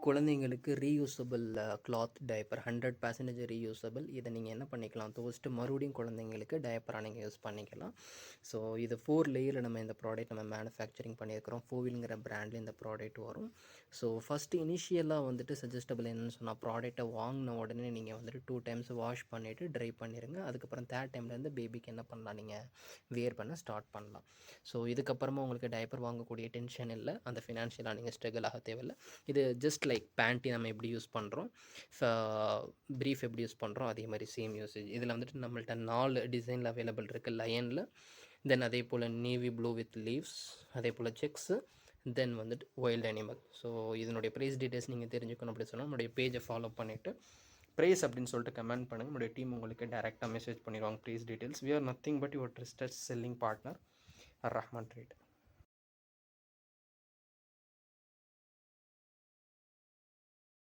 குழந்தைங்களுக்கு reusable cloth diaper 100% reusable. இதை நீங்கள் என்ன பண்ணிக்கலாம், துவச்சிட்டு மறுபடியும் குழந்தைங்களுக்கு டயப்பராக நீங்கள் யூஸ் பண்ணிக்கலாம். ஸோ இது 4 லேயரில் நம்ம இந்த ப்ராடக்ட் நம்ம மேனுஃபேக்சரிங் பண்ணியிருக்கிறோம். ஃபோவில்ங்கிற பிராண்டில் இந்த ப்ராடக்ட் வரும். ஸோ ஃபஸ்ட்டு இனிஷியலாக வந்துட்டு சஜஸ்டபிள் என்னென்னு சொன்னால், ப்ராடக்ட்டை வாங்கின உடனே நீங்கள் வந்துட்டு 2 டைம்ஸ் வாஷ் பண்ணிவிட்டு ட்ரை பண்ணிடுங்க. அதுக்கப்புறம் 3rd டைம்லேருந்து பேபிக்கு என்ன பண்ணலாம், நீங்கள் வியர் பண்ண ஸ்டார்ட் பண்ணலாம். ஸோ இதுக்கப்புறமா உங்களுக்கு டயப்பர் வாங்கக்கூடிய டென்ஷன் இல்லை, அந்த ஃபினான்ஷியலாக நீங்கள் ஸ்ட்ரகிள் ஆக தேவையில்லை. இது ஜஸ்ட் லைக் பேண்ட்டி நம்ம எப்படி யூஸ் பண்ணுறோம், ப்ரீஃப் எப்படி யூஸ் பண்ணுறோம், அதே மாதிரி சேம் யூசேஜ். இதில் வந்துட்டு நம்மள்ட்ட 4 டிசைனில் அவைலபிள் இருக்குது லயனில். தென் அதே போல் நேவி ப்ளூ வித் லீவ்ஸ், அதே போல் செக்ஸு, தென் வந்துட்டு வைல்ட் அனிமல். ஸோ இதனுடைய ப்ரைஸ் டீட்டெயில்ஸ் நீங்கள் தெரிஞ்சுக்கணும் அப்படி சொன்னால் நம்மளுடைய பேஜை ஃபாலோ பண்ணிவிட்டு ப்ரைஸ் அப்படின்னு சொல்லிட்டு கமெண்ட் பண்ணுங்கள். நம்மளுடைய டீம் உங்களுக்கு டேரெக்டாக மெசேஜ் பண்ணிடுவாங்க price details. We are nothing but your trusted selling partner, Rahman trade.